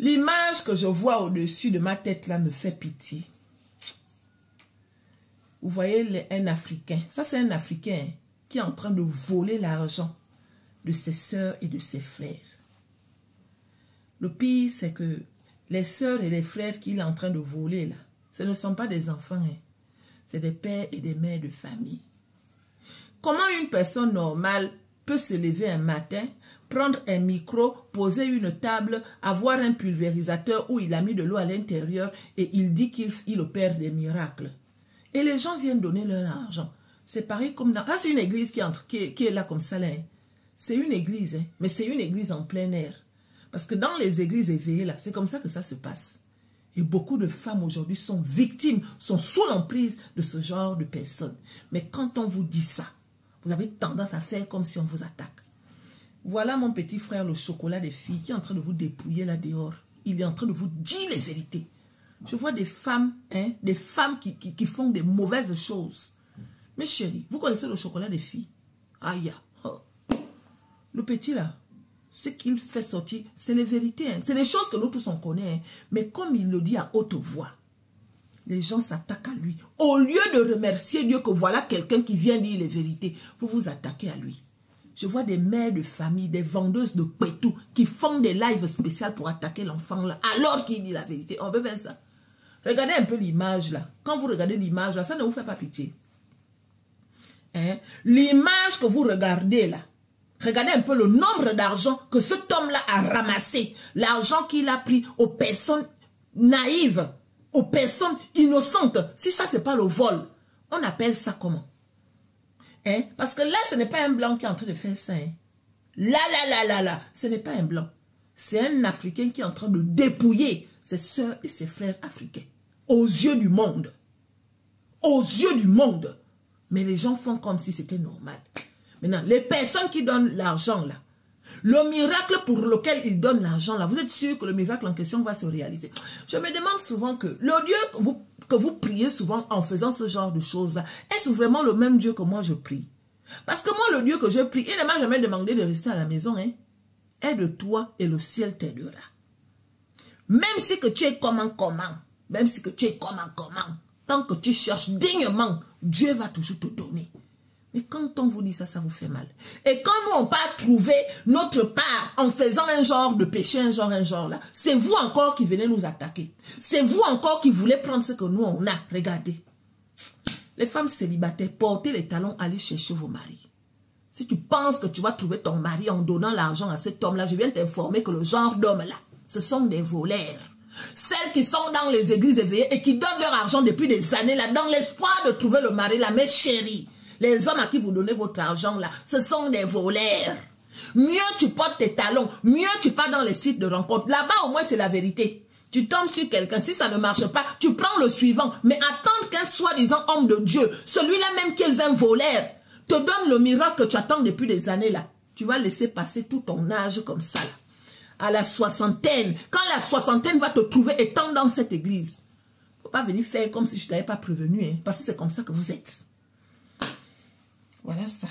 L'image que je vois au-dessus de ma tête là me fait pitié. Vous voyez un Africain. Ça, c'est un Africain qui est en train de voler l'argent de ses sœurs et de ses frères. Le pire, c'est que les sœurs et les frères qu'il est en train de voler là, ce ne sont pas des enfants. Hein. C'est des pères et des mères de famille. Comment une personne normale peut se lever un matin, prendre un micro, poser une table, avoir un pulvérisateur où il a mis de l'eau à l'intérieur et il dit qu'il opère des miracles. Et les gens viennent donner leur argent. C'est pareil comme dans... Ah, c'est une église qui est là comme ça là. Hein. C'est une église, hein, mais c'est une église en plein air. Parce que dans les églises éveillées là, c'est comme ça que ça se passe. Et beaucoup de femmes aujourd'hui sont victimes, sont sous l'emprise de ce genre de personnes. Mais quand on vous dit ça, vous avez tendance à faire comme si on vous attaque. Voilà mon petit frère, le chocolat des filles, qui est en train de vous dépouiller là dehors. Il est en train de vous dire les vérités. Je vois des femmes, hein, des femmes qui font des mauvaises choses. Mais chérie, vous connaissez le chocolat des filles? Aïe, oh. Le petit là, ce qu'il fait sortir, c'est les vérités. Hein. C'est des choses que nous tous on connaît. Hein. Mais comme il le dit à haute voix, les gens s'attaquent à lui. Au lieu de remercier Dieu que voilà quelqu'un qui vient dire les vérités, vous vous attaquez à lui. Je vois des mères de famille, des vendeuses de pétou qui font des lives spéciaux pour attaquer l'enfant là, alors qu'il dit la vérité. On veut faire ça. Regardez un peu l'image là. Quand vous regardez l'image là, ça ne vous fait pas pitié. Hein? L'image que vous regardez là, regardez un peu le nombre d'argent que cet homme-là a ramassé. L'argent qu'il a pris aux personnes naïves, aux personnes innocentes. Si ça, c'est pas le vol, on appelle ça comment? Hein? Parce que là, ce n'est pas un blanc qui est en train de faire ça. Hein? Là, ce n'est pas un blanc. C'est un Africain qui est en train de dépouiller ses soeurs et ses frères africains. Aux yeux du monde. Aux yeux du monde. Mais les gens font comme si c'était normal. Maintenant, les personnes qui donnent l'argent là, le miracle pour lequel ils donnent l'argent là, vous êtes sûr que le miracle en question va se réaliser? Je me demande souvent que le Dieu que vous priez souvent en faisant ce genre de choses là, est-ce vraiment le même Dieu que moi je prie? Parce que moi, le Dieu que je prie, il ne m'a jamais demandé de rester à la maison. Hein? Aide-toi et le ciel t'aidera. Même si que tu es comment, même si que tu es comment, tant que tu cherches dignement, Dieu va toujours te donner. Mais quand on vous dit ça, ça vous fait mal. Et quand nous, on pas trouvé notre part en faisant un genre de péché, un genre là, c'est vous encore qui venez nous attaquer. C'est vous encore qui voulez prendre ce que nous, on a. Regardez. Les femmes célibataires, portez les talons, allez chercher vos maris. Si tu penses que tu vas trouver ton mari en donnant l'argent à cet homme-là, je viens t'informer que le genre d'homme-là, ce sont des voleurs. Celles qui sont dans les églises éveillées et qui donnent leur argent depuis des années là, dans l'espoir de trouver le mari là, mes chéris. Les hommes à qui vous donnez votre argent là, ce sont des voleurs. Mieux tu portes tes talons, mieux tu pars dans les sites de rencontre. Là-bas au moins c'est la vérité. Tu tombes sur quelqu'un, si ça ne marche pas, tu prends le suivant. Mais attendre qu'un soi-disant homme de Dieu, celui-là même qui est un voleur, te donne le miracle que tu attends depuis des années là. Tu vas laisser passer tout ton âge comme ça là. À la soixantaine, quand la soixantaine va te trouver étant dans cette église, faut pas venir faire comme si je t'avais pas prévenu, hein, parce que c'est comme ça que vous êtes. Voilà ça.